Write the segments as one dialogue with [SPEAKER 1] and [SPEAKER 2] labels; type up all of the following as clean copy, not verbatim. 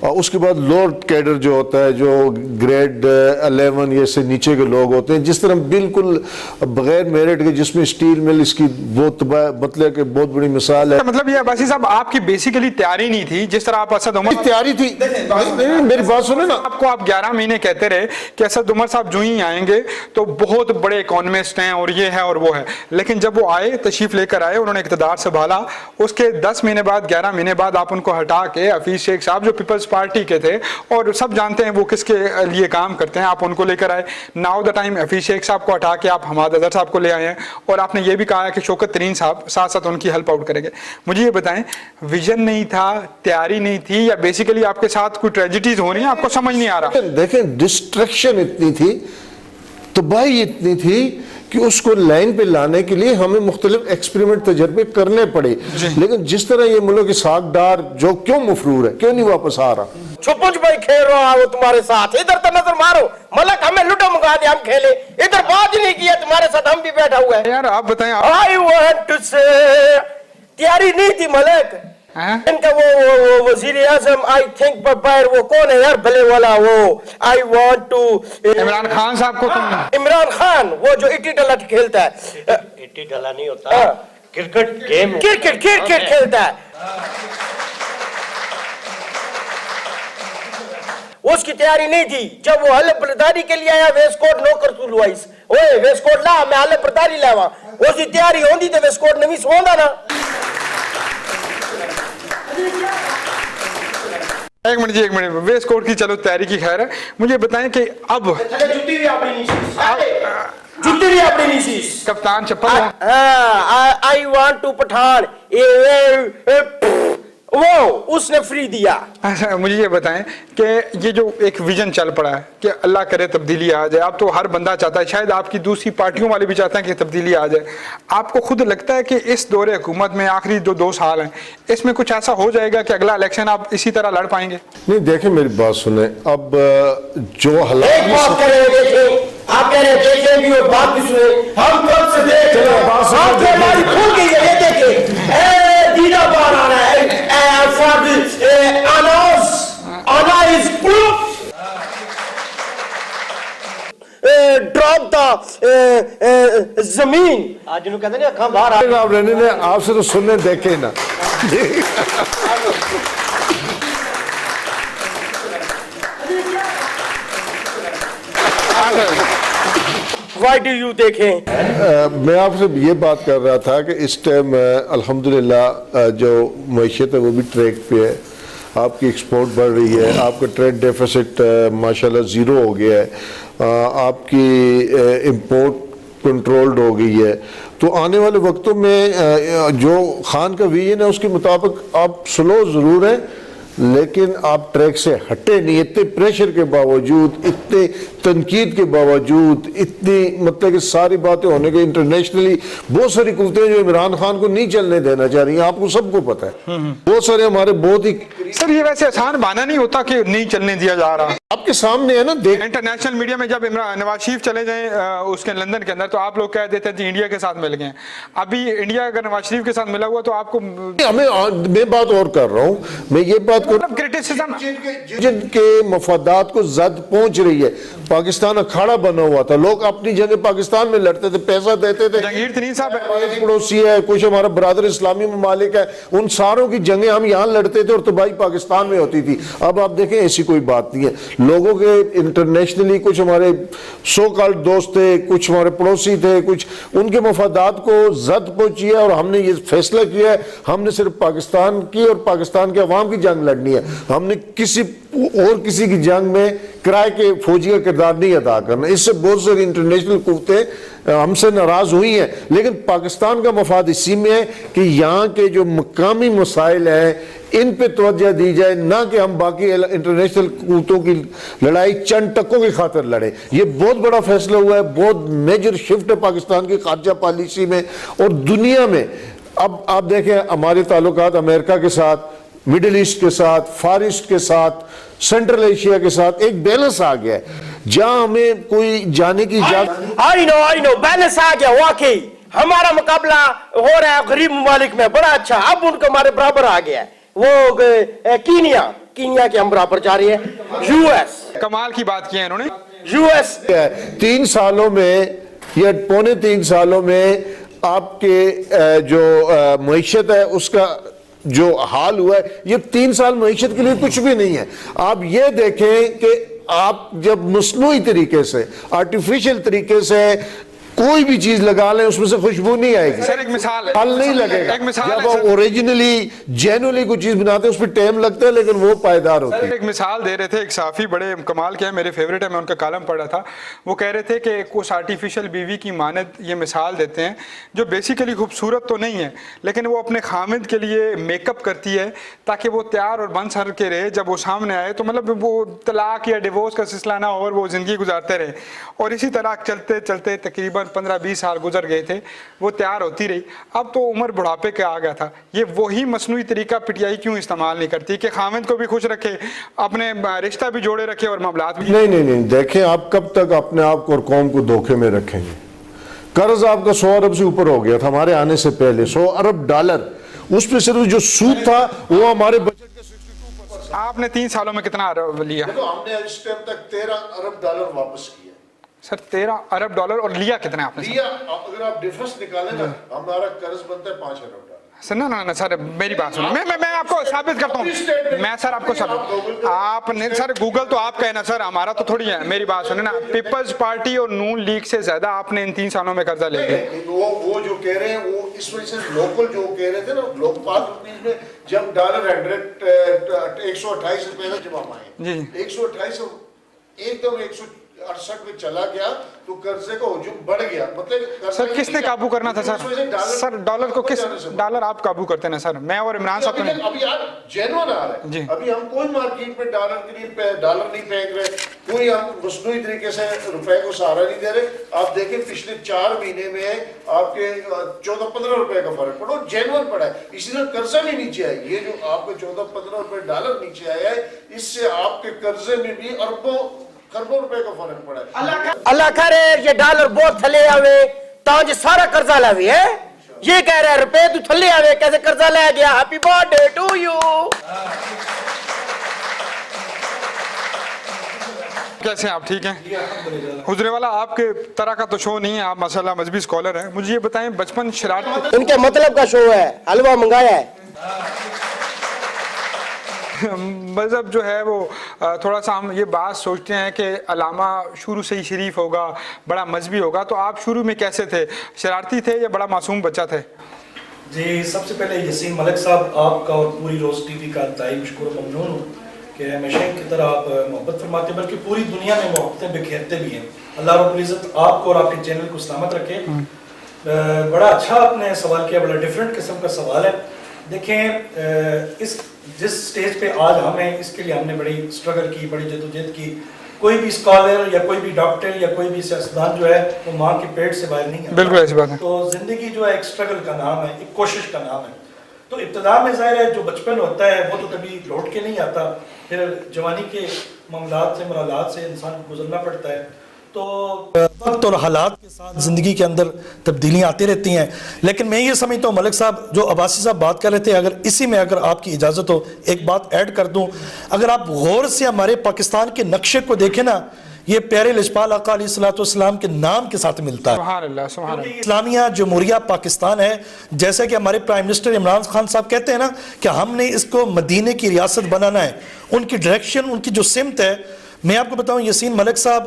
[SPEAKER 1] اور اس کے بعد لوور کیڈر جو ہوتا ہے, جو گریڈ 11 یہ سے نیچے کے لوگ ہوتے ہیں, جس طرح بالکل بغیر میرٹ کے, جس میں اسٹیل مل اس کی بہت مطلب کہ بہت بڑی مثال ہے.
[SPEAKER 2] مطلب یہ عباسی صاحب آپ کی بیسیکلی تیاری نہیں تھی, جس طرح آپ اسد عمر
[SPEAKER 1] تیاری تھی. میری بات سنیں نا,
[SPEAKER 2] آپ کو آپ 11 مہینے کہتے رہے کہ اسد عمر صاحب جو ہی آئیں گے تو بہت بڑے اکانومسٹ ہیں اور یہ ہے اور وہ ہے, لیکن جب وہ آئے, تشریف لے کر آئے, انہوں نے اقتدار سنبھالا, اس کے 10 مہینے بعد 11 مہینے بعد آپ ان کو ہٹا کے حفیظ شیخ صاحب جو پیپلز پارٹی کے تھے اور سب جانتے ہیں وہ کس کے لیے کام کرتے ہیں, آپ ان کو لے کر آئے. ناؤ دا ٹائم حفیظ شیخ صاحب کو ہٹا کے آپ حماد اظہر صاحب کو لے آئے ہیں, اور آپ نے یہ بھی کہا ہے کہ شوکت ترین صاحب ساتھ ساتھ ان کی ہیلپ آؤٹ کریں گے. مجھے یہ بتائیں, ویژن نہیں تھا, تیاری نہیں تھی, یا بیسیکلی آپ کے ساتھ کوئی ٹریجڈیز ہو رہی ہیں, آپ کو سمجھ نہیں آ رہا؟
[SPEAKER 1] دیکھیں ڈسٹریکشن اتنی تھی, تباہی اتنی تھی کہ اس کو لائن پہ لانے کے لیے ہمیں مختلف ایکسپیریمنٹ تجربے کرنے پڑے. لیکن جس طرح یہ ملک ساکھ ڈار جو کیوں مفرور ہے, کیوں نہیں واپس آ رہا؟
[SPEAKER 3] چھپچ بھائی کھیل رہا وہ تمہارے ساتھ, ادھر تو نظر مارو, ملک ہمیں لٹو منگا دے, ہم کھیلے, ادھر بات نہیں کیا تمہارے ساتھ, ہم بھی بیٹھا ہوا ہے.
[SPEAKER 2] یار آپ بتائیں,
[SPEAKER 3] I want to say تیاری نہیں تھی ملک. ان کا وہ وزیر اعظم آئی تھنک باہر وہ کون ہے یار بھلے والا, وہ I want to
[SPEAKER 2] Imran Khan صاحب کو تم,
[SPEAKER 3] عمران خان وہ جو اٹی ڈلا کھیلتا ہے,
[SPEAKER 4] اٹی ڈلا نہیں ہوتا, کرکٹ گیم,
[SPEAKER 3] کرکٹ کھیلتا ہے. اس کی تیاری نہیں تھی. جب وہ حلف برداری کے لیے آیا, ویسٹ کوٹ نوکر تو لوائس, اوے ویسٹ کوٹ لا, میں حلف برداری لاواں. اس کی تیاری ہوندی تے ویسٹ کوٹ نوی سوندا نا.
[SPEAKER 2] ایک منٹ جی, ایک منٹ, ویسٹ کوٹ کی چلو تیاری کی خیر ہے, مجھے بتائیں کہ اب
[SPEAKER 3] جتی بھی اپنی نیشیز
[SPEAKER 2] کپتان چپل
[SPEAKER 3] آئی وانٹ ٹو پٹھان, وہ اس نے فری دیا.
[SPEAKER 2] اچھا مجھے یہ بتائیں کہ یہ جو ایک ویژن چل پڑا ہے کہ اللہ کرے تبدیلی آ جائے, اب تو ہر بندہ چاہتا ہے, شاید آپ کی دوسری پارٹیوں والے بھی چاہتے ہیں کہ تبدیلی آ جائے, آپ کو خود لگتا ہے کہ اس دور حکومت میں آخری جو 2 سال ہیں اس میں کچھ ایسا ہو جائے گا کہ اگلا الیکشن آپ اسی طرح لڑ پائیں گے؟
[SPEAKER 1] نہیں دیکھیں میری بات سنیں, اب جو
[SPEAKER 3] ایک بات کر رہے دیکھیں, آپ کہہ رہے دیکھیں بھی اور بات بھی سنیں, ہم کب سے دیکھ رہے ہیں, آپ کے ہماری کھول گئی ہے, یہ دیکھیں اے دیدہ بار آنا ہے, for the Anna is proof. Drop the زمین.
[SPEAKER 4] آج انہوں کہتے ہیں اکھاں باہر آ
[SPEAKER 1] آپ رہنے نے آپ سے تو سننے دیکھیں نا.
[SPEAKER 3] Why do you دیکھیں؟
[SPEAKER 1] میں آپ سے یہ بات کر رہا تھا کہ اس ٹائم الحمدللہ جو معیشت ہے وہ بھی ٹریک پہ ہے, آپ کی ایکسپورٹ بڑھ رہی ہے, آپ کا ٹریڈ ڈیفیسٹ ماشاءاللہ 0 ہو گیا ہے, آپ کی امپورٹ کنٹرولڈ ہو گئی ہے. تو آنے والے وقتوں میں جو خان کا ویژن ہے اس کے مطابق آپ سلو ضرور ہیں, لیکن آپ ٹریک سے ہٹے نہیں. اتنے پریشر کے باوجود, اتنے تنقید کے باوجود, اتنی مطلب کہ ساری باتیں ہونے کے انٹرنیشنلی بہت ساری قوتیں جو عمران خان کو نہیں چلنے دینا چاہ رہی ہیں, آپ کو سب کو پتہ ہے. بہت سارے ہمارے بہت ہی
[SPEAKER 2] سر یہ ویسے آسان بہانہ نہیں ہوتا کہ نہیں چلنے دیا جا رہا.
[SPEAKER 1] آپ کے سامنے ہے نا, دیکھ
[SPEAKER 2] انٹرنیشنل میڈیا میں جب نواز شریف چلے جائیں اس کے لندن کے اندر تو آپ لوگ کہہ دیتے ہیں انڈیا کے ساتھ مل گئے. ابھی انڈیا اگر نواز شریف کے ساتھ ملا ہوا تو آپ کو,
[SPEAKER 1] میں بات اور کر رہا ہوں, میں یہ بات
[SPEAKER 2] کرٹیسزم
[SPEAKER 1] جن کے مفادات کو زد پہنچ رہی ہے. پاکستان اکھاڑا بنا ہوا تھا, لوگ اپنی جگہ پاکستان میں لڑتے تھے, پیسہ دیتے تھے.
[SPEAKER 2] جہانگیر ترین صاحب
[SPEAKER 1] پڑوسی ہے, کچھ ہمارا برادر اسلامی ممالک ہے, ان ساروں کی جنگیں ہم یہاں لڑتے تھے اور تباہی پاکستان میں ہوتی تھی. اب آپ دیکھیں ایسی کوئی بات نہیں ہے. لوگوں کے انٹرنیشنلی کچھ ہمارے سو کالڈ دوست تھے, کچھ ہمارے پڑوسی تھے, کچھ ان کے مفادات کو زد پہنچی ہے, اور ہم نے یہ فیصلہ کیا ہے ہم نے صرف پاکستان کی اور پاکستان کے عوام کی جنگ لڑنی ہے. ہم نے کسی اور کسی کی جنگ میں کرائے کے فوجی کا کردار نہیں ادا کرنا. اس سے بہت ساری انٹرنیشنل قوتیں ہم سے ناراض ہوئی ہیں, لیکن پاکستان کا مفاد اسی میں ہے کہ یہاں کے جو مقامی مسائل ہیں ان پہ توجہ دی جائے, نہ کہ ہم باقی انٹرنیشنل قوتوں کی لڑائی چند ٹکوں کی خاطر لڑیں. یہ بہت بڑا فیصلہ ہوا ہے, بہت میجر شفٹ ہے پاکستان کی خارجہ پالیسی میں اور دنیا میں. اب آپ دیکھیں ہمارے تعلقات امریکہ کے ساتھ, مڈل ایسٹ کے ساتھ, فار ایسٹ کے ساتھ, سینٹرل ایشیا کے ساتھ ایک بیلنس آ گیا ہے, جہاں ہمیں کوئی جانے کی اجازت.
[SPEAKER 3] آئی نو بیلنس آ گیا. واقعی ہمارا مقابلہ ہو رہا ہے غریب ممالک میں بڑا اچھا, اب ان کو ہمارے برابر آ گیا ہے. وہ کینیا کے ہم برابر جا رہے ہیں. یو ایس
[SPEAKER 2] کمال کی بات کی ہے انہوں نے.
[SPEAKER 3] یو ایس
[SPEAKER 1] 3 سالوں میں یا پونے 3 سالوں میں آپ کے جو معیشت ہے اس کا جو حال ہوا ہے، یہ 3 سال معیشت کے لیے کچھ بھی نہیں ہے. آپ یہ دیکھیں کہ آپ جب مصنوعی طریقے سے آرٹیفیشل طریقے سے کوئی بھی چیز لگا لیں اس میں سے خوشبو نہیں آئے گی.
[SPEAKER 2] سر ایک مثال ہے.
[SPEAKER 1] پھل نہیں لگے گا.
[SPEAKER 2] ایک مثال
[SPEAKER 1] جب
[SPEAKER 2] ہے
[SPEAKER 1] آپ
[SPEAKER 2] سر.
[SPEAKER 1] اوریجنلی جینولی کوئی چیز بناتے ہیں اس پہ ٹائم لگتا ہے لیکن وہ پائیدار ہوتی ہے.
[SPEAKER 2] ایک مثال دے رہے تھے ایک صحافی، بڑے کمال کے ہیں، میرے فیوریٹ ہے، میں ان کا کالم پڑھا تھا. وہ کہہ رہے تھے کہ کچھ آرٹیفیشل بیوی کی مانند یہ مثال دیتے ہیں جو بیسیکلی خوبصورت تو نہیں ہے لیکن وہ اپنے خامد کے لیے میک اپ کرتی ہے تاکہ وہ تیار اور بن سر کے رہے جب وہ سامنے آئے، تو مطلب وہ طلاق یا ڈیورس کا سلسلہ نہ ہو اور وہ زندگی گزارتے رہے. اور اسی طرح چلتے چلتے تقریباً 15-20 سال گزر گئے تھے، وہ تیار ہوتی رہی. اب تو عمر بڑھاپے کے آ گیا تھا. یہ وہی مصنوعی طریقہ پی ٹی آئی کیوں استعمال نہیں کرتی کہ خامد کو بھی خوش رکھے، اپنے رشتہ بھی جوڑے رکھے اور معاملات بھی؟
[SPEAKER 1] نہیں دیکھیں آپ کب تک اپنے آپ کو اور قوم کو دھوکے میں رکھیں گے. قرض آپ کا 100 ارب سے اوپر ہو گیا تھا ہمارے آنے سے پہلے. 100 ارب ڈالر، اس پہ صرف جو سود تھا وہ ہمارے بجٹ کے 62%.
[SPEAKER 2] آپ نے 3 سالوں میں کتنا لیا؟
[SPEAKER 1] ہم نے اس ٹائم تک 13 ارب ڈالر واپس کیا.
[SPEAKER 2] سر 13 ارب ڈالر، اور لیا کتنا آپ نے؟
[SPEAKER 1] لیا اگر آپ ڈیفرنس نکالیں نا ہمارا قرض بنتا ہے 5 ارب ڈالر.
[SPEAKER 2] سر نہ سر میری بات سنو، میں آپ کو ثابت کرتا ہوں. میں سر آپ کو آپ نے سر گوگل تو آپ کا ہے نا سر، ہمارا تو تھوڑی ہے. میری بات سنیں نا، پیپلز پارٹی اور نون لیگ سے زیادہ آپ نے ان 3 سالوں میں قرضہ لے لیا.
[SPEAKER 1] وہ جو کہہ رہے ہیں وہ اس وجہ سے لوکل جو کہہ رہے تھے نا، لوگ 5 روپیز میں جب ڈالر 128 روپے میں جمع آئے، 128 ایک دم 168 میں چلا گیا تو قرضے کا ہجوم بڑھ گیا. مطلب
[SPEAKER 2] سر کس نے قابو کرنا تھا سر؟ سر ڈالر کو کس ڈالر آپ قابو کرتے ہیں سر؟ میں اور عمران صاحب نے
[SPEAKER 1] ابھی یار جینون آ رہا ہے. ابھی ہم کوئی مارکیٹ میں ڈالر نہیں پھینک رہے، کوئی ہم مصنوعی طریقے سے روپے کو سہارا نہیں دے رہے. آپ دیکھیں پچھلے 4 مہینے میں آپ کے 14-15 روپے کا فرق پڑا، جینون پڑا ہے. اسی طرح قرضہ بھی نیچے آیا. یہ جو آپ کے 14-15 روپے ڈالر نیچے آیا ہے، اس سے آپ کے قرضے میں بھی خربوں روپے کا فرق پڑا ہے.
[SPEAKER 3] اللہ کرے یہ ڈالر بہت تھلے آوے تاں سارا قرضہ لاوی ہے. یہ کہہ رہے ہیں روپے تو تھلے آوے کیسے قرضہ لے گیا. Happy birthday to you.
[SPEAKER 2] کیسے ہیں آپ؟ ٹھیک ہیں حضرے والا؟ آپ کے طرح کا تو شو نہیں ہے، آپ ماشاءاللہ مذہبی اسکالر ہیں. مجھے یہ بتائیں بچپن شرارت
[SPEAKER 3] ان کے مطلب کا شو ہے، حلوہ منگایا ہے.
[SPEAKER 2] مذہب جو ہے وہ تھوڑا سا ہم یہ بات سوچتے ہیں کہ علامہ شروع سے ہی شریف ہوگا، بڑا مذہبی ہوگا، تو آپ شروع میں کیسے تھے؟ شرارتی تھے یا بڑا معصوم بچہ تھے؟
[SPEAKER 5] جی سب سے پہلے یسین ملک صاحب آپ کا اور پوری روز ٹی وی کا انتہائی مشکور و ممنون ہوں کہ ہمیشہ کی طرح آپ محبت فرماتے ہیں، بلکہ پوری دنیا میں محبتیں بکھیرتے بھی ہیں. اللہ رب العزت آپ کو اور آپ کے چینل کو سلامت رکھے. بڑا اچھا آپ نے سوال کیا، بڑا ڈیفرنٹ قسم کا سوال ہے. دیکھیں جس سٹیج پہ آج ہم ہیں اس کے لیے ہم نے بڑی سٹرگل کی، بڑی جدوجہد کی. کوئی بھی اسکالر یا کوئی بھی ڈاکٹر یا کوئی بھی سیاستدان جو ہے وہ ماں کے پیٹ سے باہر نہیں آتا.
[SPEAKER 2] بالکل ایسی بات ہے.
[SPEAKER 5] تو زندگی جو ہے ایک سٹرگل کا نام ہے، ایک کوشش کا نام ہے. تو ابتدا میں ظاہر ہے جو بچپن ہوتا ہے وہ تو کبھی لوٹ کے نہیں آتا، پھر جوانی کے معاملات سے مرحلات سے انسان کو گزرنا پڑتا ہے. تو وقت اور حالات کے ساتھ زندگی کے اندر تبدیلیاں آتی رہتی ہیں. لیکن میں یہ سمجھتا ہوں ملک صاحب جو عباسی صاحب بات کر رہے تھے، اگر اسی میں اگر آپ کی اجازت ہو ایک بات ایڈ کر دوں. اگر آپ غور سے ہمارے پاکستان کے نقشے کو دیکھیں نا، یہ پیارے لجپال آقا علیہ الصلوۃ والسلام کے نام کے ساتھ ملتا ہے.
[SPEAKER 2] سبحان اللہ سبحان اللہ.
[SPEAKER 5] اسلامیہ جمہوریہ پاکستان ہے. جیسے کہ ہمارے پرائم منسٹر عمران خان صاحب کہتے ہیں نا کہ ہم نے اس کو مدینے کی ریاست بنانا ہے. ان کی ڈائریکشن، ان کی جو سمت ہے، میں آپ کو بتاؤں یسین ملک صاحب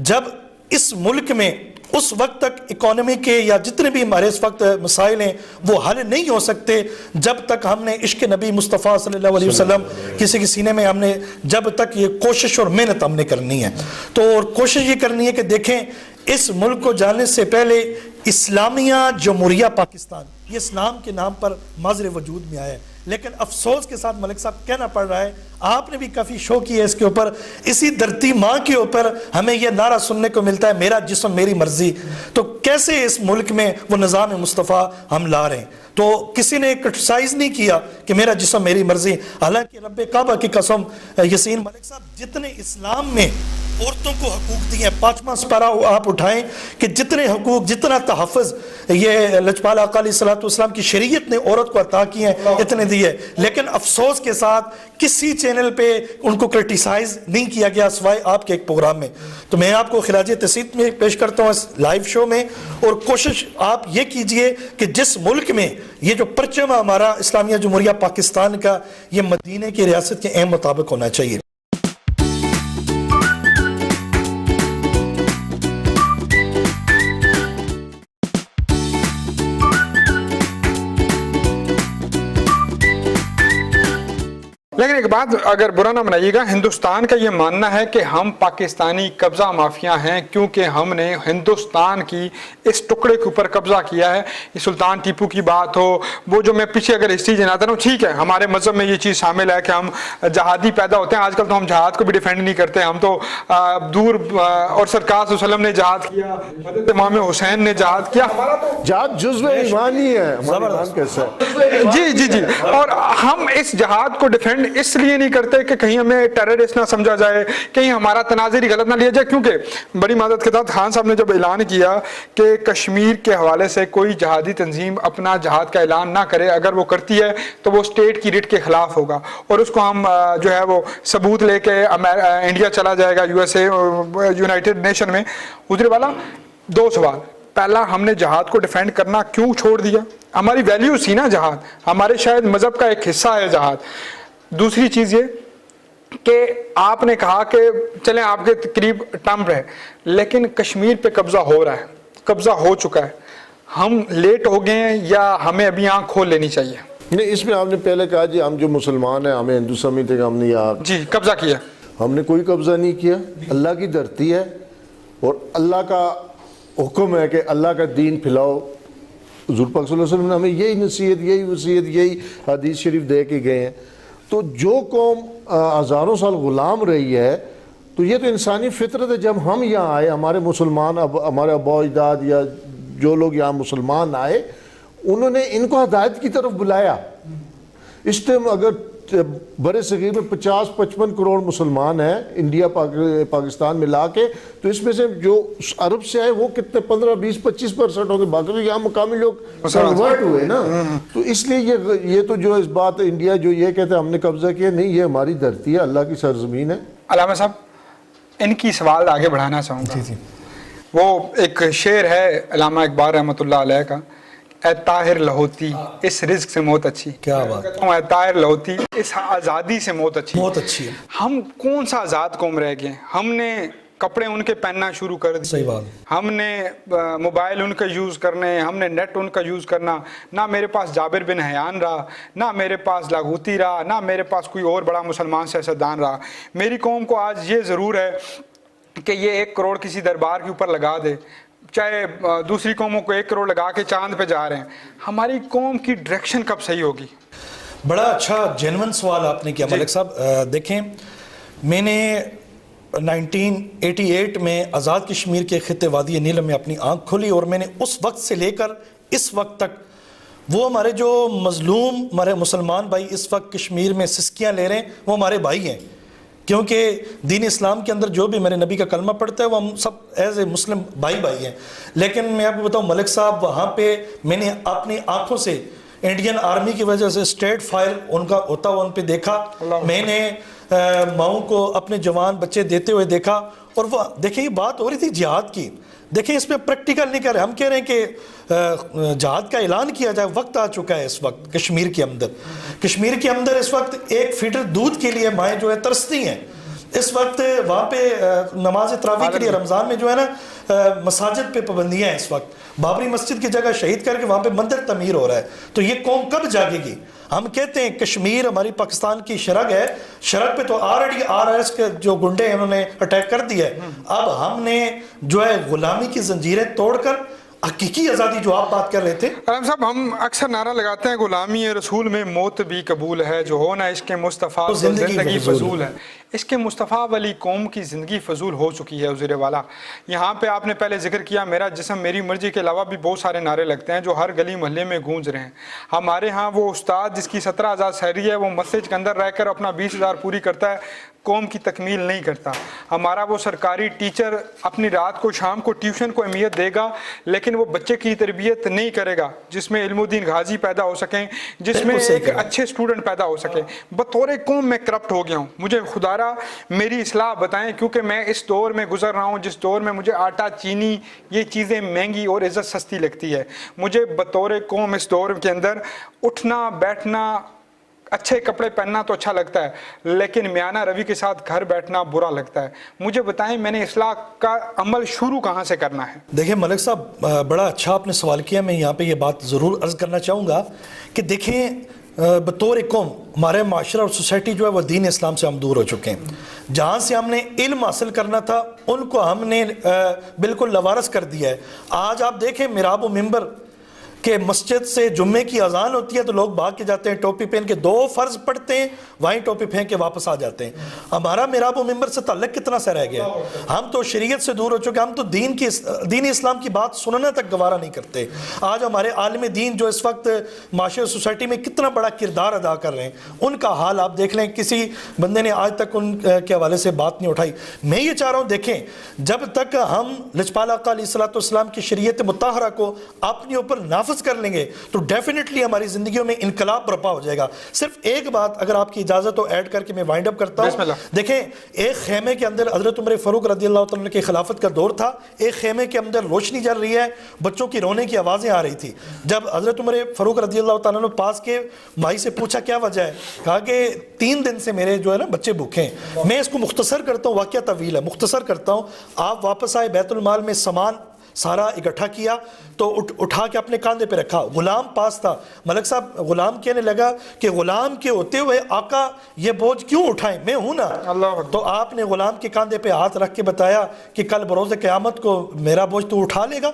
[SPEAKER 5] جب اس ملک میں اس وقت تک اکانومی کے یا جتنے بھی ہمارے اس وقت مسائل ہیں وہ حل نہیں ہو سکتے جب تک ہم نے عشق نبی مصطفیٰ صلی اللہ علیہ وسلم کسی کے سینے میں ہم نے جب تک یہ کوشش اور محنت ہم نے کرنی ہے. تو اور کوشش یہ کرنی ہے کہ دیکھیں اس ملک کو جاننے سے پہلے اسلامیہ جمہوریہ پاکستان یہ اسلام کے نام پر ماضر وجود میں آیا ہے. لیکن افسوس کے ساتھ ملک صاحب کہنا پڑ رہا ہے، آپ نے بھی کافی شو کیا ہے اس کے اوپر، اسی دھرتی ماں کے اوپر ہمیں یہ نعرہ سننے کو ملتا ہے میرا جسم میری مرضی. تو کیسے اس ملک میں وہ نظام مصطفیٰ ہم لا رہے ہیں؟ تو کسی نے کرٹیسائز نہیں کیا کہ میرا جسم میری مرضی. حالانکہ رب کعبہ کی قسم یسین ملک صاحب جتنے اسلام میں عورتوں کو حقوق دیے ہیں. 5واں سپارہ آپ اٹھائیں کہ جتنے حقوق جتنا تحفظ یہ لجپال آقا علیہ الصلوۃ والسلام کی شریعت نے عورت کو عطا کیے ہیں اتنے دیے, لیکن افسوس کے ساتھ کسی چینل پہ ان کو کرٹیسائز نہیں کیا گیا سوائے آپ کے ایک پروگرام میں. تو میں آپ کو خراج تحسین میں پیش کرتا ہوں اس لائیو شو میں, اور کوشش آپ یہ کیجئے کہ جس ملک میں یہ جو پرچم ہمارا اسلامیہ جمہوریہ پاکستان کا, یہ مدینے کی ریاست کے اہم مطابق ہونا چاہیے.
[SPEAKER 2] لیکن ایک بات اگر برا نہ منائیے گا, ہندوستان کا یہ ماننا ہے کہ ہم پاکستانی قبضہ مافیا ہیں کیونکہ ہم نے ہندوستان کی اس ٹکڑے کے اوپر قبضہ کیا ہے. یہ سلطان ٹیپو کی بات ہو, وہ جو میں پیچھے اگر ہسٹری جناتا ہوں, ٹھیک ہے ہمارے مذہب میں یہ چیز شامل ہے کہ ہم جہادی پیدا ہوتے ہیں. آج کل تو ہم جہاد کو بھی ڈیفینڈ نہیں کرتے, ہم تو دور, اور سرکار صلی اللہ علیہ وسلم نے جہاد کیا, حضرت امام حسین نے جہاد کیا, ہمارا تو
[SPEAKER 1] جہاد جزو ایمان ہی ہے.
[SPEAKER 2] جی جی جی, اور ہم اس جہاد کو ڈیفینڈ اس لیے نہیں کرتے کہ کہیں ہمیں ٹیررسٹ نہ سمجھا جائے, کہیں ہمارا تناظر ہی غلط نہ لیا جائے. کیونکہ بڑی معذرت کے ساتھ خان صاحب نے جب اعلان کیا کہ کشمیر کے حوالے سے کوئی جہادی تنظیم اپنا جہاد کا اعلان نہ کرے, اگر وہ کرتی ہے تو وہ اسٹیٹ کی ریٹ کے خلاف ہوگا, اور اس کو ہم جو ہے وہ ثبوت لے کے انڈیا چلا جائے گا, U S A, United Nation میں. حضرت والا 2 سوال. پہلا, ہم نے جہاد کو ڈیفینڈ کرنا کیوں چھوڑ دیا؟ ہماری ویلیو سی نا جہاد, ہمارے شاید مذہب کا ایک حصہ ہے جہاد. دوسری چیز یہ کہ آپ نے کہا کہ چلیں آپ کے قریب ٹرمپ ہے, لیکن کشمیر پہ قبضہ ہو رہا ہے, قبضہ ہو چکا ہے. ہم لیٹ ہو گئے ہیں یا ہمیں ابھی آنکھ کھول لینی چاہیے؟
[SPEAKER 1] نہیں, اس میں آپ نے پہلے کہا جی ہم جو مسلمان ہیں ہمیں ہندو سمجھتے کہ ہم نے
[SPEAKER 2] جی قبضہ کیا.
[SPEAKER 1] ہم نے کوئی قبضہ نہیں کیا. اللہ کی دھرتی ہے اور اللہ کا حکم ہے کہ اللہ کا دین پھیلاؤ. حضور پاک صلی اللہ علیہ وسلم نے ہمیں یہی نصیحت, یہی وصیت, یہی حدیث شریف دے کے گئے ہیں. تو جو قوم ہزاروں سال غلام رہی ہے, تو یہ تو انسانی فطرت ہے. جب ہم یہاں آئے, ہمارے مسلمان ہمارے آبا و اجداد یا جو لوگ یہاں مسلمان آئے, انہوں نے ان کو ہدایت کی طرف بلایا. اس ٹائم اگر برے صغیر میں 50-55 کروڑ مسلمان ہیں انڈیا پاکستان ملا کے, تو اس میں سے جو عرب سے آئے وہ کتنے 15-20-25% ہوں گے, باقی یہاں مقامی لوگ کنورٹ ہوئے نا. تو اس لیے یہ تو جو اس بات انڈیا جو یہ کہتے ہیں ہم نے قبضہ کیا, نہیں, یہ ہماری دھرتی ہے, اللہ کی سرزمین ہے.
[SPEAKER 2] علامہ صاحب ان کی سوال آگے بڑھانا چاہوں گا. وہ ایک شعر ہے علامہ اقبال رحمۃ اللہ علیہ کا, اے طاہر لاہوتی اس رزق سے موت اچھی.
[SPEAKER 5] کیا بات,
[SPEAKER 2] اے طاہر لاہوتی اس آزادی سے موت اچھی.
[SPEAKER 5] بہت اچھی ہے.
[SPEAKER 2] ہم کون سا آزاد قوم رہ گئے؟ ہم نے کپڑے ان کے پہننا شروع کر دیے,
[SPEAKER 5] صحیح بات,
[SPEAKER 2] ہم نے موبائل ان کا یوز کرنے, ہم نے نیٹ ان کا یوز کرنا. نہ میرے پاس جابر بن حیان رہا, نہ میرے پاس لاہوتی رہا, نہ میرے پاس کوئی اور بڑا مسلمان سیاستدان رہا. میری قوم کو آج یہ ضرور ہے کہ یہ 1 کروڑ کسی دربار کے اوپر لگا دے, چاہے دوسری قوموں کو 1 کروڑ لگا کے چاند پہ جا رہے ہیں. ہماری قوم کی ڈائریکشن کب صحیح ہوگی؟
[SPEAKER 5] بڑا اچھا جینون سوال آپ نے کیا ملک صاحب. دیکھیں, میں نے 1988 میں آزاد کشمیر کے خطے وادی نیلم میں اپنی آنکھ کھولی, اور میں نے اس وقت سے لے کر اس وقت تک وہ ہمارے جو مظلوم ہمارے مسلمان بھائی اس وقت کشمیر میں سسکیاں لے رہے ہیں, وہ ہمارے بھائی ہیں. کیونکہ دین اسلام کے اندر جو بھی میرے نبی کا کلمہ پڑھتا ہے وہ ہم سب ایز اے مسلم بھائی ہیں. لیکن میں آپ کو بتاؤں ملک صاحب, وہاں پہ میں نے اپنی آنکھوں سے انڈین آرمی کی وجہ سے اسٹیٹ فائر ان کا ہوتا ہوا ان پہ دیکھا, میں نے ماؤں کو اپنے جوان بچے دیتے ہوئے دیکھا. اور وہ دیکھیں یہ بات ہو رہی تھی جہاد کی, دیکھیں اس میں پریکٹیکل نہیں کر رہے, ہم کہہ رہے ہیں کہ جہاد کا اعلان کیا جائے. وقت آ چکا ہے اس وقت کشمیر کے اندر اس وقت 1 فیٹر دودھ کے لیے مائیں جو ہے ترستی ہیں. اس وقت وہاں پہ نماز تراویح کے لیے رمضان میں جو ہے نا مساجد پہ پابندیاں ہیں. اس وقت بابری مسجد کی جگہ شہید کر کے وہاں پہ مندر تعمیر ہو رہا ہے. تو یہ قوم کب جاگے گی؟ ہم کہتے ہیں کشمیر ہماری پاکستان کی شرگ ہے, شرگ پہ تو آلریڈی RRS کے جو گنڈے ہیں انہوں نے اٹیک کر دیا ہے. اب ہم نے جو ہے غلامی کی زنجیریں توڑ کر حقیقی آزادی جو آپ بات کر رہے تھے.
[SPEAKER 2] علامہ صاحب ہم اکثر نعرہ لگاتے ہیں غلامی رسول میں موت بھی قبول ہے, جو ہونا عشق مصطفیٰ زندگی فضول ہے. اس کے مصطفیٰ والی قوم کی زندگی فضول ہو چکی ہے وزیر والا. یہاں پہ آپ نے پہلے ذکر کیا میرا جسم میری مرضی کے علاوہ بھی بہت سارے نعرے لگتے ہیں جو ہر گلی محلے میں گونج رہے ہیں. ہمارے ہاں وہ استاد جس کی 17,000 سیلری ہے وہ مسجد کے اندر رہ کر اپنا 20,000 پوری کرتا ہے, قوم کی تکمیل نہیں کرتا. ہمارا وہ سرکاری ٹیچر اپنی رات کو شام کو ٹیوشن کو اہمیت دے گا لیکن وہ بچے کی تربیت نہیں کرے گا جس میں علم الدین غازی پیدا ہو سکیں, جس میں ایک اچھے اسٹوڈنٹ پیدا ہو سکے. بطور قوم میں کرپٹ ہو گیا ہوں. مجھے خدارا میری اصلاح بتائیں کیونکہ میں اس دور میں گزر رہا ہوں جس دور میں مجھے آٹا چینی یہ چیزیں مہنگی اور عزت سستی لگتی ہے. مجھے بطور قوم اس دور کے اندر اٹھنا بیٹھنا اچھے کپڑے پہننا تو اچھا لگتا ہے لیکن میانہ روی کے ساتھ گھر بیٹھنا برا لگتا ہے. مجھے بتائیں میں نے اصلاح کا عمل شروع کہاں سے کرنا ہے؟
[SPEAKER 5] دیکھیں ملک صاحب بڑا اچھا آپ نے سوال کیا. میں یہاں پہ یہ بات ضرور عرض کرنا چاہوں گا کہ دیکھیں بطور قوم ہمارے معاشرہ اور سوسائٹی جو ہے وہ دین اسلام سے ہم دور ہو چکے ہیں. جہاں سے ہم نے علم حاصل کرنا تھا ان کو ہم نے بالکل لوارث کر دیا ہے. آج آپ دیکھیں محراب و منبر کہ مسجد سے جمعے کی اذان ہوتی ہے تو لوگ بھاگ کے جاتے ہیں, ٹوپی پہن کے 2 فرض پڑھتے ہیں, وہیں ٹوپی پہن کے واپس آ جاتے ہیں. ہمارا محراب و منبر سے تعلق کتنا سا رہ گیا ہے. ہم تو شریعت سے دور ہو چکے, ہم تو دین اسلام کی بات سننا تک گوارا نہیں کرتے. آج ہمارے عالم دین جو اس وقت معاشرے سوسائٹی میں کتنا بڑا کردار ادا کر رہے ہیں ان کا حال آپ دیکھ لیں. کسی بندے نے آج تک ان کے حوالے سے بات نہیں اٹھائی. میں یہ چاہ رہا ہوں دیکھیں جب تک ہم لجپال آقا علیہ الصلوۃ والسلام کی شریعت مطہرہ کو اپنے اوپر نافذ کر لیں گے تو ڈیفینیٹلی ہماری زندگیوں میں انقلاب برپا ہو جائے گا. صرف ایک بات اگر آپ کی اجازت ہو ایڈ کر کے میں وائنڈ اپ کرتا ہوں. دیکھیں ایک خیمے کے اندر حضرت عمر فاروق رضی اللہ تعالیٰ کی خلافت کا دور تھا. ایک خیمے کے اندر روشنی جل رہی ہے, بچوں کی رونے کی آوازیں آ رہی تھی. جب حضرت عمر فاروق رضی اللہ تعالیٰ نے پاس کے مائی سے پوچھا کیا وجہ ہے, کہا کہ 3 دن سے میرے جو ہے نا بچے بھوکے ہیں. میں اس کو مختصر کرتا ہوں, واقعہ طویل ہے, مختصر کرتا ہوں. آپ واپس آئے, بیت المال میں سامان سارا اکٹھا کیا تو اٹھا کے اپنے کاندھے پہ رکھا. غلام پاس تھا. ملک صاحب غلام کہنے لگا کہ غلام کے ہوتے ہوئے آقا یہ بوجھ کیوں اٹھائیں, میں ہوں نا. تو آپ نے غلام کے کاندھے پہ ہاتھ رکھ کے بتایا کہ کل بروز قیامت کو میرا بوجھ تو اٹھا لے گا.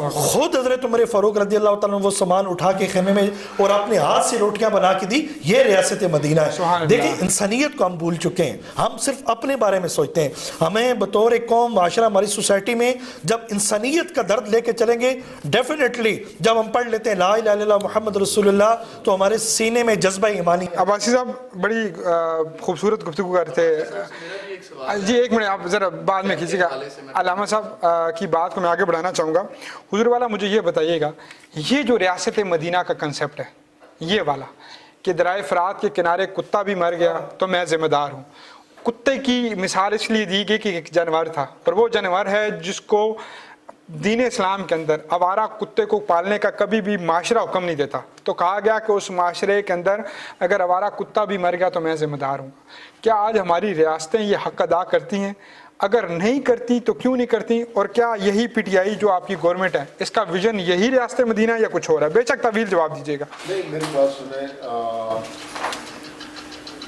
[SPEAKER 5] خود حضرت عمر فاروق رضی اللہ تعالیٰ نے وہ سامان اٹھا کے خیمے میں اور اپنے ہاتھ سے روٹیاں بنا کے دی. یہ ریاست مدینہ ہے. دیکھیں انسانیت کو ہم بھول چکے ہیں, ہم صرف اپنے بارے میں سوچتے ہیں. ہمیں بطور قوم معاشرہ ہماری سوسائٹی میں جب انسانیت کا درد لے کے چلیں گے ڈیفینیٹلی جب ہم پڑھ لیتے ہیں لا الہ الا اللہ محمد رسول اللہ تو ہمارے سینے میں جذبہ ایمانی.
[SPEAKER 2] عباسی صاحب بڑی خوبصورت گفتگو کرتے ہیں. جی ایک منٹ آپ ذرا بعد میں کیجیے گا. علامہ صاحب کی بات کو میں آگے بڑھانا چاہوں گا. حضور والا مجھے یہ بتائیے گا یہ جو ریاست مدینہ کا کنسیپٹ ہے یہ والا کہ درائے فرات کے کنارے کتا بھی مر گیا تو میں ذمہ دار ہوں. کتے کی مثال اس لیے دی گئی کہ ایک جانور تھا پر وہ جانور ہے جس کو دین اسلام کے اندر آوارہ کتے کو پالنے کا کبھی بھی معاشرہ حکم نہیں دیتا. تو کہا گیا کہ اس معاشرے کے اندر اگر آوارہ کتا بھی مر گیا تو میں ذمہ دار ہوں. کیا آج ہماری ریاستیں یہ حق ادا کرتی ہیں؟ اگر نہیں کرتی تو کیوں نہیں کرتی؟ اور کیا یہی پی ٹی آئی جو آپ کی گورنمنٹ ہے اس کا ویژن یہی ریاست مدینہ یا کچھ اور ہے؟ بے شک طویل جواب دیجیے گا.
[SPEAKER 1] نہیں میری بات سنیں,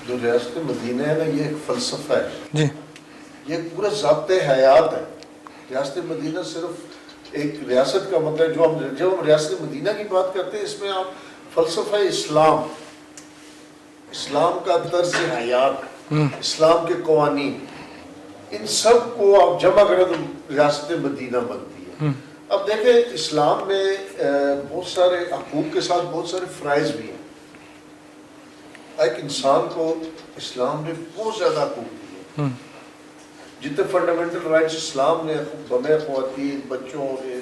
[SPEAKER 1] جو ریاست مدینہ ہے نا یہ ایک فلسفہ ہے
[SPEAKER 2] جی,
[SPEAKER 1] یہ پورا ضابطۂ حیات ہے. ریاست مدینہ صرف ایک ریاست کا مطلب ہے جب ہم ریاست مدینہ کی بات کرتے ہیں اس میں آپ فلسفہ اسلام کا طرز حیات, اسلام کے قوانین, ان سب کو آپ جمع کریں تو ریاست مدینہ بنتی ہے. اب دیکھیں اسلام میں بہت سارے حقوق کے ساتھ بہت سارے فرائض بھی ہیں. ایک انسان کو اسلام نے بہت زیادہ حقوق دیے, جتنے فنڈامنٹل رائٹس اسلام نے بمے خواتین بچوں نے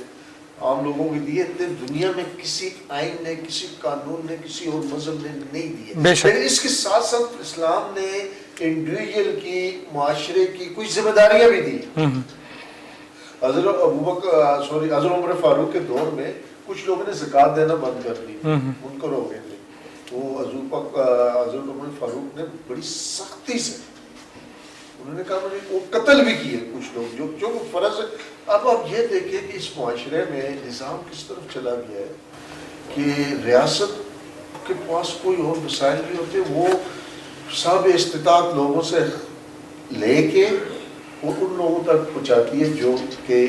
[SPEAKER 1] عام لوگوں کے دیے اتنے دنیا میں کسی آئین نے کسی قانون نے کسی اور مذہب نے نہیں دیے. لیکن اس کے ساتھ ساتھ اسلام نے انڈیویجول کی معاشرے کی کچھ ذمہ داریاں بھی دی. حضرت عمر فاروق کے دور میں کچھ لوگوں نے زکوٰۃ دینا بند کر دی, منکر ہو گئے تھے. تو حضرت عمر فاروق نے بڑی سختی سے انہوں نے کہا مجھے وہ قتل بھی کیے کچھ لوگ جو فرض ہے. اب آپ یہ دیکھیں کہ اس معاشرے میں نظام کس طرف چلا گیا ہے کہ ریاست کے پاس کوئی اور مسائل بھی ہوتے, وہ سب استطاعت لوگوں سے لے کے اور ان لوگوں تک پہنچاتی ہے جو کہ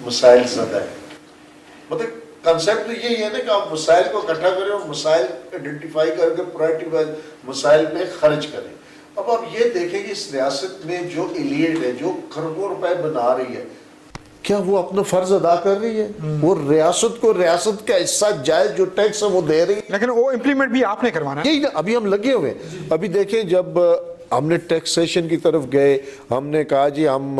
[SPEAKER 1] مسائل زدہ ہے. مطلب کنسیپٹ یہی ہے نا کہ آپ مسائل کو اکٹھا کریں اور مسائل آئیڈینٹیفائی کر کے پرائرٹی مسائل پہ خرچ کریں. اب آپ یہ دیکھیں کہ اس ریاست میں جو ایلیٹ ہے جو کروڑوں روپے بنا رہی ہے کیا وہ اپنا فرض ادا کر رہی ہے؟ وہ ریاست کو ریاست کا حصہ جائز جو ٹیکس ہے وہ دے رہی ہے،
[SPEAKER 2] لیکن وہ امپلیمنٹ بھی آپ نے کروانا ہے.
[SPEAKER 1] یہی نا ابھی ہم لگے ہوئے ہیں. ابھی دیکھیں جب ہم نے ٹیکسیشن کی طرف گئے، ہم نے کہا جی ہم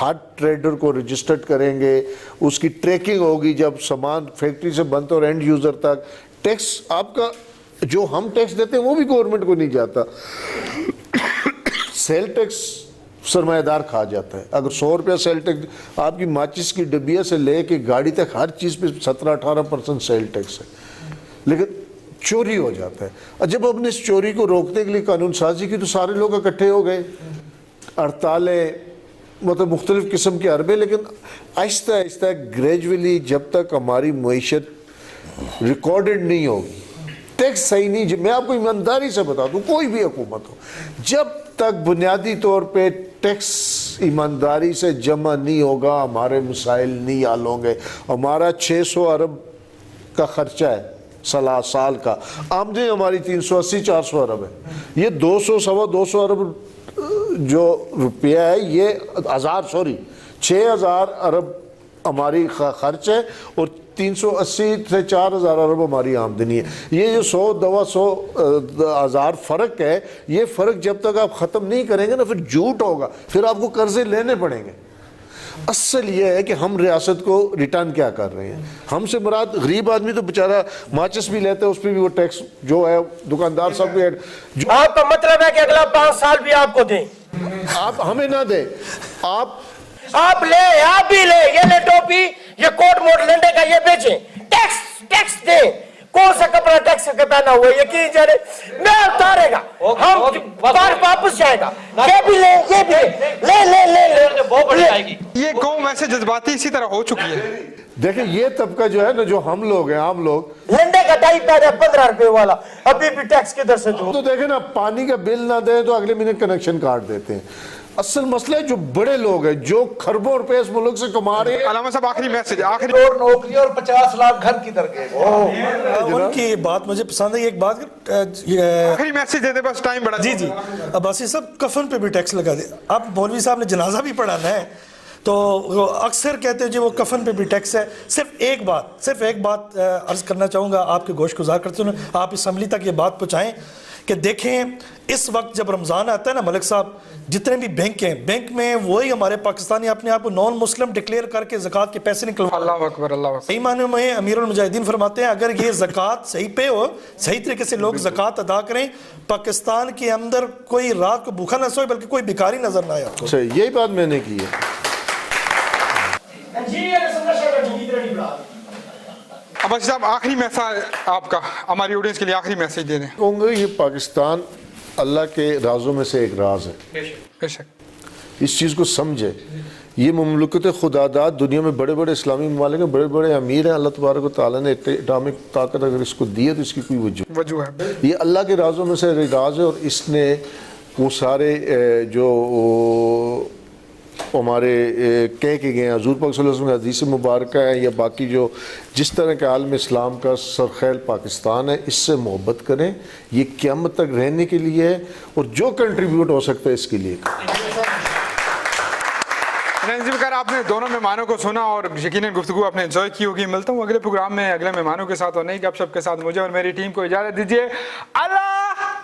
[SPEAKER 1] ہر ٹریڈر کو رجسٹرڈ کریں گے، اس کی ٹریکنگ ہوگی جب سامان فیکٹری سے بنتا اور اینڈ یوزر تک. ٹیکس آپ کا جو ہم ٹیکس دیتے ہیں وہ بھی گورنمنٹ کو نہیں جاتا. سیل ٹیکس سرمایہ دار کھا جاتا ہے. اگر 100 روپیہ سیل ٹیکس آپ کی ماچس کی ڈبیا سے لے کے گاڑی تک ہر چیز پہ 17-18% سیل ٹیکس ہے، لیکن چوری ہو جاتا ہے. اور جب ہم نے اس چوری کو روکنے کے لیے قانون سازی کی تو سارے لوگ اکٹھے ہو گئے، ہڑتالیں، مطلب مختلف قسم کے حربے. لیکن آہستہ آہستہ گریجولی جب تک ہماری معیشت ریکارڈڈ نہیں ہوگی، ٹیکس صحیح نہیں، میں آپ کو ایمانداری سے بتا دوں کوئی بھی حکومت ہو، جب تک بنیادی طور پہ ٹیکس ایمانداری سے جمع نہیں ہوگا ہمارے مسائل نہیں حل ہوں گے. ہمارا 600 ارب کا خرچہ ہے سال کا، آمدنی ہماری 380-400 ارب ہے. یہ 200-225 ارب جو روپیہ ہے یہ 6,000 ارب ہماری خرچ ہے اور 380 سے 4,000 ارب ہماری آمدنی ہے. یہ جو 100-100 فرق ہے، یہ فرق جب تک آپ ختم نہیں کریں گے نا پھر جھوٹ ہوگا، پھر آپ کو قرضے لینے پڑیں گے. اصل یہ ہے کہ ہم ریاست کو ریٹرن کیا کر رہے ہیں. ہم سے مراد غریب آدمی تو بیچارہ ماچس بھی لیتا ہے، اس پہ بھی وہ ٹیکس جو ہے دکاندار سب کو جو
[SPEAKER 3] آپ کا مطلب ہے کہ اگلا 5 سال بھی آپ کو دیں،
[SPEAKER 1] آپ ہمیں نہ دیں.
[SPEAKER 3] آپ لیں، آپ بھی لیں، یہ لے ٹوپی، یہ کوٹ موٹ لنڈے کا یہ بیچیں، ٹیکس دیں. کون سا کپڑا ٹیکس کے پہنا ہوا ہے یقین جانے میں اتارے گا، ہم واپس جائے گا. یہ بھی لیں، یہ بھی لے
[SPEAKER 4] بہت بڑی آئے گی.
[SPEAKER 2] یہ قوم ویسے جذباتی اسی طرح ہو چکی ہے.
[SPEAKER 1] دیکھیں یہ طبقہ جو ہے نا، جو ہم لوگ ہیں عام لوگ،
[SPEAKER 3] لنڈے کا ٹائی پہنا 15 روپے والا ابھی بھی ٹیکس کدھر سے دوں.
[SPEAKER 1] تو دیکھیں نا پانی کا بل نہ دیں تو اگلے مہینے کنیکشن کاٹ دیتے ہیں. اصل مسئلہ ہے جو بڑے لوگ ہیں جو خربوں روپے اس ملک سے کما رہے ہیں.
[SPEAKER 2] علامہ صاحب آخری میسج، آخری
[SPEAKER 6] نوکری اور 50 لاکھ گھر کی درگاہ.
[SPEAKER 5] ان کی بات مجھے پسند ہے. ایک بات
[SPEAKER 2] آخری میسج دے دے بس، ٹائم بڑا.
[SPEAKER 5] جی عباسی صاحب کفن پہ بھی ٹیکس لگا دے. اب مولوی صاحب نے جنازہ بھی پڑھانا ہے تو اکثر کہتے ہیں جی وہ کفن پہ بھی ٹیکس ہے. صرف ایک بات عرض کرنا چاہوں گا، آپ کے گوش گزار کرتے ہیں، آپ اسمبلی تک یہ بات پہنچائیں کہ دیکھیں اس وقت جب رمضان آتا ہے نا ملک صاحب، جتنے بھی بینک ہیں، بینک میں وہی ہمارے پاکستانی اپنے آپ کو نان مسلم ڈکلیئر کر کے زکوٰۃ کے پیسے نکلوا.
[SPEAKER 2] اللہ اکبر، اللہ اکبر.
[SPEAKER 5] صحیح معنی میں امیر المجاہدین فرماتے ہیں اگر یہ زکوٰۃ صحیح پہ ہو، صحیح طریقے سے لوگ زکوٰۃ ادا کریں، پاکستان کے اندر کوئی رات کو بھوکا نہ سوئے بلکہ کوئی بیکاری نظر نہ آئے.
[SPEAKER 1] صحیح، یہی بات میں نے کی ہے.
[SPEAKER 2] عباسی صاحب آخری میسج آپ کا ہماری آڈینس کے لیے آخری میسج دے دیں.
[SPEAKER 1] کہوں گا یہ پاکستان اللہ کے رازوں میں سے ایک راز ہے،
[SPEAKER 2] بے شک.
[SPEAKER 1] اس چیز کو سمجھے. یہ مملکت خدا داد دنیا میں بڑے بڑے اسلامی ممالک ہیں، بڑے بڑے امیر ہیں. اللہ تبارک و تعالیٰ نے اٹامک طاقت اگر اس کو دی ہے تو اس کی کوئی
[SPEAKER 2] وجہ ہے.
[SPEAKER 1] یہ اللہ کے رازوں میں سے ایک راز ہے. اور اس نے وہ سارے جو ہمارے کہہ کے گئے ہیں حضور پاک صلی اللہ علیہ وسلم کی حدیث مبارکہ ہے یا باقی جو جس طرح کے عالم اسلام کا سرخیل پاکستان ہے، اس سے محبت کریں. یہ قیامت تک رہنے کے لیے ہے اور جو کنٹریبیوٹ ہو سکتا ہے اس کے لیے.
[SPEAKER 2] آپ نے دونوں مہمانوں کو سنا اور یقیناً گفتگو آپ نے انجوائے کی ہوگی. ملتا ہوں اگلے پروگرام میں اگلے مہمانوں کے ساتھ اور نئی گپ شپ کے ساتھ. مجھے اور میری ٹیم کو اجازت دیجیے. اللہ